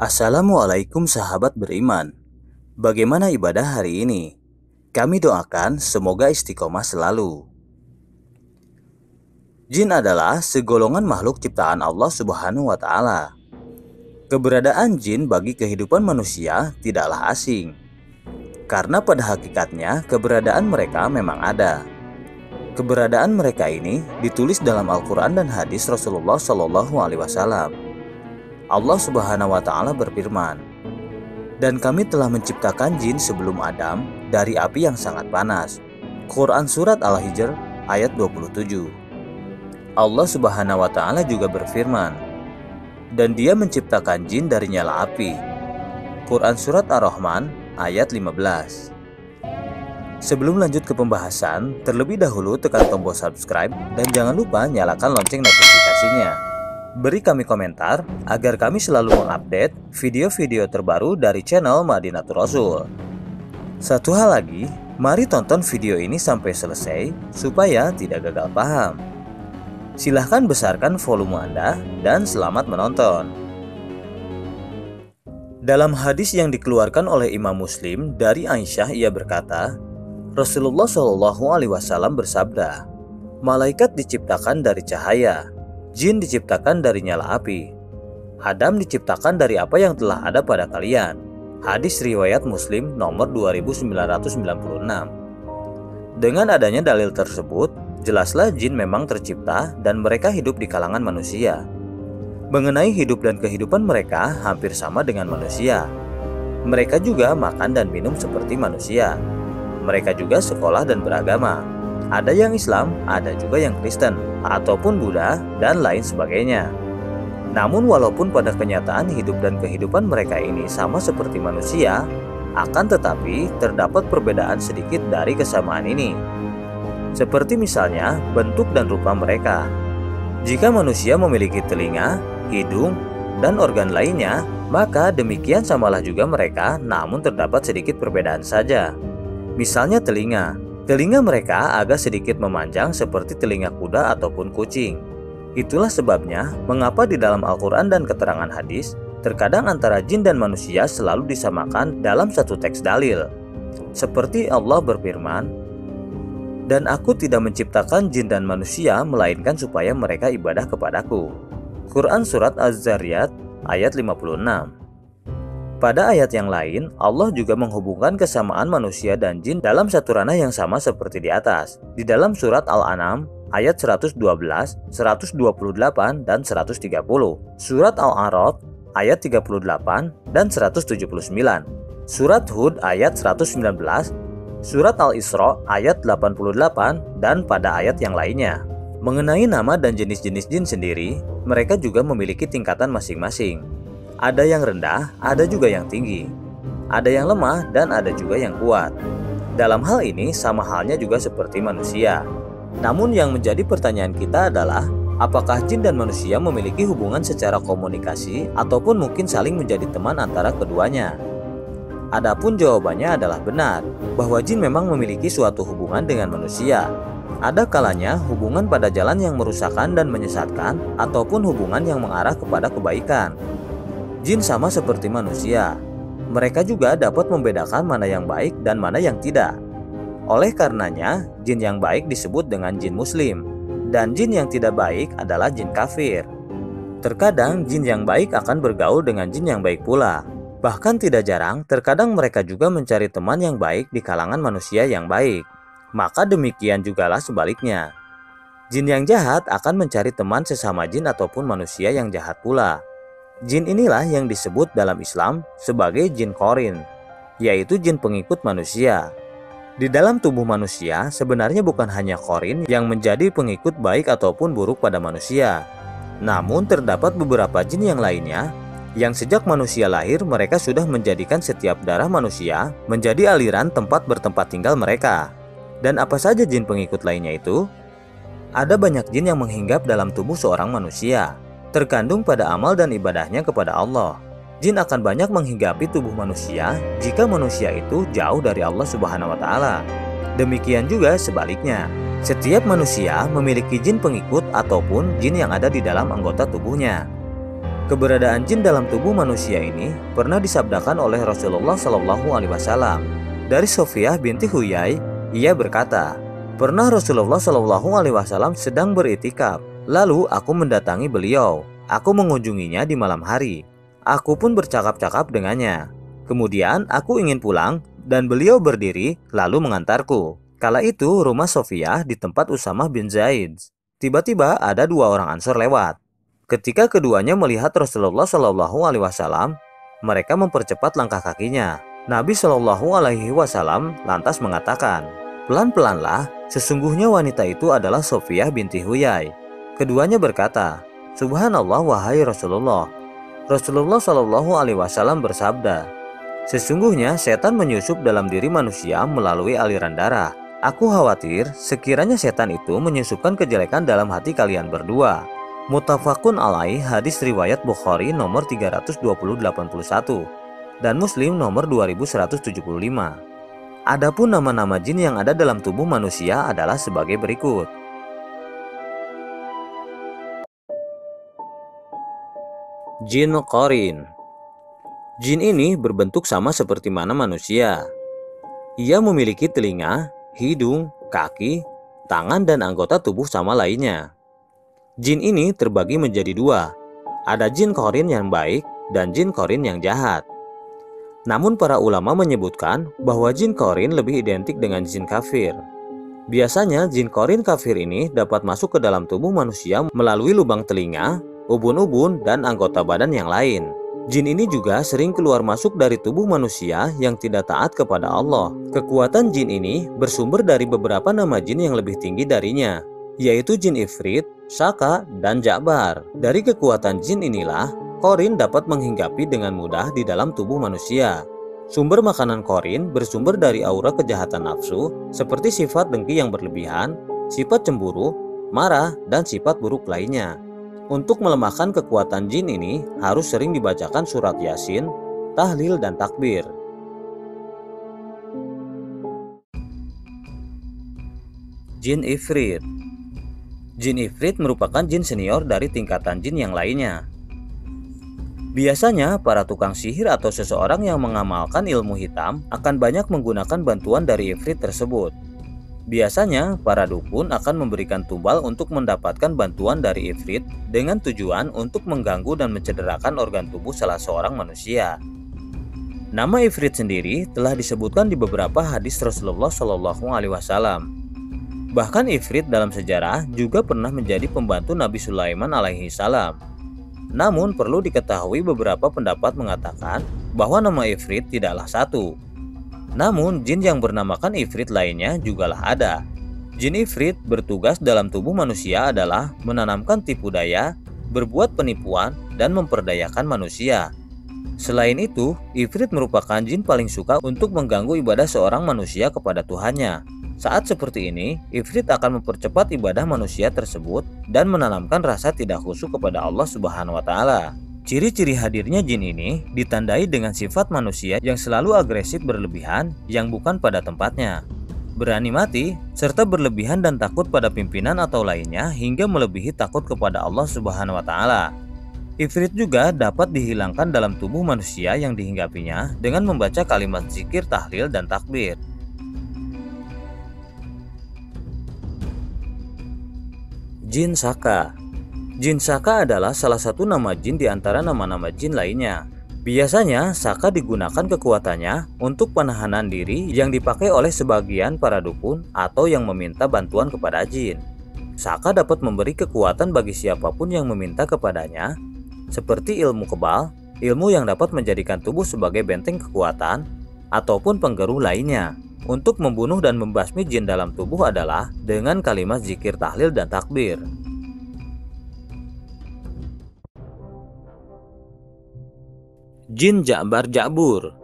Assalamualaikum sahabat beriman. Bagaimana ibadah hari ini? Kami doakan semoga istiqomah selalu. Jin adalah segolongan makhluk ciptaan Allah Subhanahu wa Ta'ala. Keberadaan jin bagi kehidupan manusia tidaklah asing, karena pada hakikatnya keberadaan mereka memang ada. Keberadaan mereka ini ditulis dalam Al-Quran dan hadis Rasulullah SAW. Allah Subhanahu wa Ta'ala berfirman, "Dan kami telah menciptakan jin sebelum Adam dari api yang sangat panas." Quran Surat Al-Hijr ayat 27. Allah Subhanahu wa Ta'ala juga berfirman, "Dan Dia menciptakan jin dari nyala api." Quran Surat Ar-Rahman ayat 15. Sebelum lanjut ke pembahasan, terlebih dahulu tekan tombol subscribe dan jangan lupa nyalakan lonceng notifikasinya. Beri kami komentar agar kami selalu mengupdate video-video terbaru dari channel Madinatul Rasul. Satu hal lagi, mari tonton video ini sampai selesai supaya tidak gagal paham. Silahkan besarkan volume Anda dan selamat menonton. Dalam hadis yang dikeluarkan oleh Imam Muslim dari Aisyah, ia berkata, Rasulullah SAW bersabda, "Malaikat diciptakan dari cahaya, jin diciptakan dari nyala api, Adam diciptakan dari apa yang telah ada pada kalian." Hadis riwayat Muslim nomor 2996. Dengan adanya dalil tersebut, jelaslah jin memang tercipta dan mereka hidup di kalangan manusia. Mengenai hidup dan kehidupan mereka hampir sama dengan manusia. Mereka juga makan dan minum seperti manusia. Mereka juga sekolah dan beragama. Ada yang Islam, ada juga yang Kristen, ataupun Buddha, dan lain sebagainya. Namun walaupun pada kenyataan hidup dan kehidupan mereka ini sama seperti manusia, akan tetapi terdapat perbedaan sedikit dari kesamaan ini. Seperti misalnya bentuk dan rupa mereka. Jika manusia memiliki telinga, hidung, dan organ lainnya, maka demikian samalah juga mereka, namun terdapat sedikit perbedaan saja. Misalnya telinga. Telinga mereka agak sedikit memanjang seperti telinga kuda ataupun kucing. Itulah sebabnya mengapa di dalam Al-Quran dan keterangan hadis, terkadang antara jin dan manusia selalu disamakan dalam satu teks dalil. Seperti Allah berfirman, "Dan aku tidak menciptakan jin dan manusia melainkan supaya mereka ibadah kepadaku." Quran Surat Az-Zariyat ayat 56. Pada ayat yang lain, Allah juga menghubungkan kesamaan manusia dan jin dalam satu ranah yang sama seperti di atas. Di dalam surat Al-An'am ayat 112, 128, dan 130. Surat Al-A'raf ayat 38 dan 179. Surat Hud ayat 119. Surat Al-Isra ayat 88 dan pada ayat yang lainnya. Mengenai nama dan jenis-jenis jin sendiri, mereka juga memiliki tingkatan masing-masing. Ada yang rendah, ada juga yang tinggi. Ada yang lemah dan ada juga yang kuat. Dalam hal ini sama halnya juga seperti manusia. Namun yang menjadi pertanyaan kita adalah, apakah jin dan manusia memiliki hubungan secara komunikasi ataupun mungkin saling menjadi teman antara keduanya? Adapun jawabannya adalah benar, bahwa jin memang memiliki suatu hubungan dengan manusia. Ada kalanya hubungan pada jalan yang merusakkan dan menyesatkan, ataupun hubungan yang mengarah kepada kebaikan. Jin sama seperti manusia. Mereka juga dapat membedakan mana yang baik dan mana yang tidak. Oleh karenanya, jin yang baik disebut dengan jin muslim, dan jin yang tidak baik adalah jin kafir. Terkadang jin yang baik akan bergaul dengan jin yang baik pula. Bahkan tidak jarang, terkadang mereka juga mencari teman yang baik di kalangan manusia yang baik. Maka demikian jugalah sebaliknya. Jin yang jahat akan mencari teman sesama jin ataupun manusia yang jahat pula. Jin inilah yang disebut dalam Islam sebagai jin qarin, yaitu jin pengikut manusia. Di dalam tubuh manusia sebenarnya bukan hanya qarin yang menjadi pengikut baik ataupun buruk pada manusia. Namun terdapat beberapa jin yang lainnya yang sejak manusia lahir mereka sudah menjadikan setiap darah manusia menjadi aliran tempat bertempat tinggal mereka. Dan apa saja jin pengikut lainnya itu? Ada banyak jin yang menghinggap dalam tubuh seorang manusia, terkandung pada amal dan ibadahnya kepada Allah. Jin akan banyak menghinggapi tubuh manusia jika manusia itu jauh dari Allah Subhanahu wa Ta'ala. Demikian juga sebaliknya. Setiap manusia memiliki jin pengikut ataupun jin yang ada di dalam anggota tubuhnya. Keberadaan jin dalam tubuh manusia ini pernah disabdakan oleh Rasulullah SAW. Dari Sofiyah binti Huyai, ia berkata, "Pernah Rasulullah SAW sedang beritikaf, lalu aku mendatangi beliau. Aku mengunjunginya di malam hari. Aku pun bercakap-cakap dengannya. Kemudian aku ingin pulang dan beliau berdiri lalu mengantarku. Kala itu rumah Sofiyah di tempat Usamah bin Zaid. Tiba-tiba ada dua orang Ansor lewat. Ketika keduanya melihat Rasulullah SAW, mereka mempercepat langkah kakinya. Nabi SAW lantas mengatakan, 'Pelan-pelanlah, sesungguhnya wanita itu adalah Sofiyah binti Huyai.' Keduanya berkata, 'Subhanallah wahai Rasulullah.' Rasulullah SAW bersabda, 'Sesungguhnya setan menyusup dalam diri manusia melalui aliran darah. Aku khawatir sekiranya setan itu menyusupkan kejelekan dalam hati kalian berdua.' Muttafaqun alaih, hadis riwayat Bukhari nomor 3281 dan Muslim nomor 2175. Adapun nama-nama jin yang ada dalam tubuh manusia adalah sebagai berikut. Jin Qarin. Jin ini berbentuk sama seperti mana manusia. Ia memiliki telinga, hidung, kaki, tangan, dan anggota tubuh sama lainnya. Jin ini terbagi menjadi dua, ada jin Qarin yang baik dan jin Qarin yang jahat. Namun para ulama menyebutkan bahwa jin Qarin lebih identik dengan jin kafir. Biasanya jin Qarin kafir ini dapat masuk ke dalam tubuh manusia melalui lubang telinga, ubun-ubun, dan anggota badan yang lain. Jin ini juga sering keluar masuk dari tubuh manusia yang tidak taat kepada Allah. Kekuatan jin ini bersumber dari beberapa nama jin yang lebih tinggi darinya, yaitu jin Ifrit, Saka, dan Ja'bar. Dari kekuatan jin inilah Qarin dapat menghinggapi dengan mudah di dalam tubuh manusia. Sumber makanan Qarin bersumber dari aura kejahatan nafsu, seperti sifat dengki yang berlebihan, sifat cemburu, marah, dan sifat buruk lainnya. Untuk melemahkan kekuatan jin ini harus sering dibacakan surat Yasin, tahlil, dan takbir. Jin Ifrit. Jin Ifrit merupakan jin senior dari tingkatan jin yang lainnya. Biasanya para tukang sihir atau seseorang yang mengamalkan ilmu hitam akan banyak menggunakan bantuan dari Ifrit tersebut. Biasanya para dukun akan memberikan tumbal untuk mendapatkan bantuan dari Ifrit dengan tujuan untuk mengganggu dan mencederakan organ tubuh salah seorang manusia. Nama Ifrit sendiri telah disebutkan di beberapa hadis Rasulullah SAW. Bahkan Ifrit dalam sejarah juga pernah menjadi pembantu Nabi Sulaiman alaihi salam. Namun perlu diketahui beberapa pendapat mengatakan bahwa nama Ifrit tidaklah satu. Namun jin yang bernamakan Ifrit lainnya jugalah ada. Jin Ifrit bertugas dalam tubuh manusia adalah menanamkan tipu daya, berbuat penipuan, dan memperdayakan manusia. Selain itu, Ifrit merupakan jin paling suka untuk mengganggu ibadah seorang manusia kepada Tuhannya. Saat seperti ini, Ifrit akan mempercepat ibadah manusia tersebut dan menanamkan rasa tidak khusyuk kepada Allah Subhanahu wa Ta'ala. Ciri-ciri hadirnya jin ini ditandai dengan sifat manusia yang selalu agresif berlebihan yang bukan pada tempatnya, berani mati, serta berlebihan dan takut pada pimpinan atau lainnya hingga melebihi takut kepada Allah Subhanahu wa Ta'ala. Ifrit juga dapat dihilangkan dalam tubuh manusia yang dihinggapinya dengan membaca kalimat zikir, tahlil, dan takbir. Jin Saka. Jin Saka adalah salah satu nama jin di antara nama-nama jin lainnya. Biasanya Saka digunakan kekuatannya untuk penahanan diri yang dipakai oleh sebagian para dukun atau yang meminta bantuan kepada jin. Saka dapat memberi kekuatan bagi siapapun yang meminta kepadanya, seperti ilmu kebal, ilmu yang dapat menjadikan tubuh sebagai benteng kekuatan, ataupun penggeruh lainnya. Untuk membunuh dan membasmi jin dalam tubuh adalah dengan kalimat zikir, tahlil, dan takbir. Jin Ja'bar Ja'bur.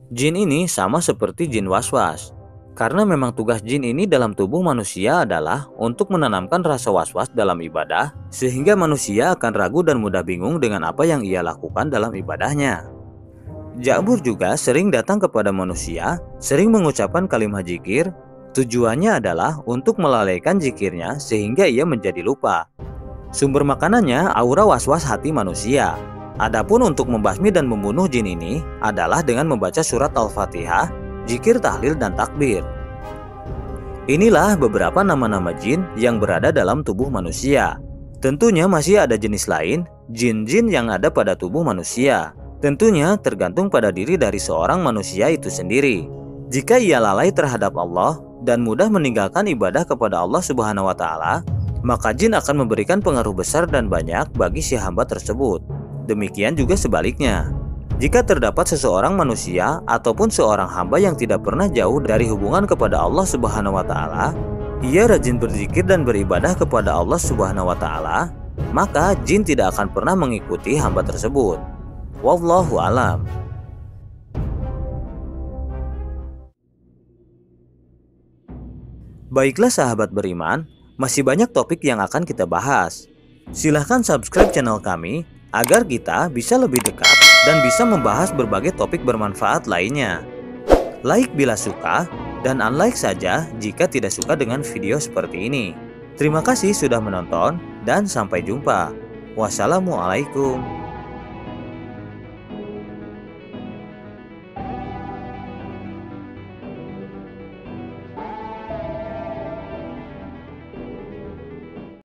Jin ini sama seperti jin waswas, karena memang tugas jin ini dalam tubuh manusia adalah untuk menanamkan rasa was-was dalam ibadah, sehingga manusia akan ragu dan mudah bingung dengan apa yang ia lakukan dalam ibadahnya. Ja'bur juga sering datang kepada manusia, sering mengucapkan kalimat zikir. Tujuannya adalah untuk melalaikan zikirnya sehingga ia menjadi lupa. Sumber makanannya aura was-was hati manusia. Adapun untuk membasmi dan membunuh jin ini adalah dengan membaca surat Al-Fatihah, zikir, tahlil, dan takbir. Inilah beberapa nama-nama jin yang berada dalam tubuh manusia. Tentunya masih ada jenis lain, jin-jin yang ada pada tubuh manusia. Tentunya tergantung pada diri dari seorang manusia itu sendiri. Jika ia lalai terhadap Allah dan mudah meninggalkan ibadah kepada Allah Subhanahu wa Ta'ala, maka jin akan memberikan pengaruh besar dan banyak bagi si hamba tersebut. Demikian juga sebaliknya. Jika terdapat seseorang manusia ataupun seorang hamba yang tidak pernah jauh dari hubungan kepada Allah Subhanahu wa Ta'ala, ia rajin berzikir dan beribadah kepada Allah Subhanahu wa Ta'ala, maka jin tidak akan pernah mengikuti hamba tersebut. Wallahu alam. Baiklah sahabat beriman, masih banyak topik yang akan kita bahas. Silahkan subscribe channel kami agar kita bisa lebih dekat dan bisa membahas berbagai topik bermanfaat lainnya. Like bila suka dan unlike saja jika tidak suka dengan video seperti ini. Terima kasih sudah menonton dan sampai jumpa. Wassalamualaikum.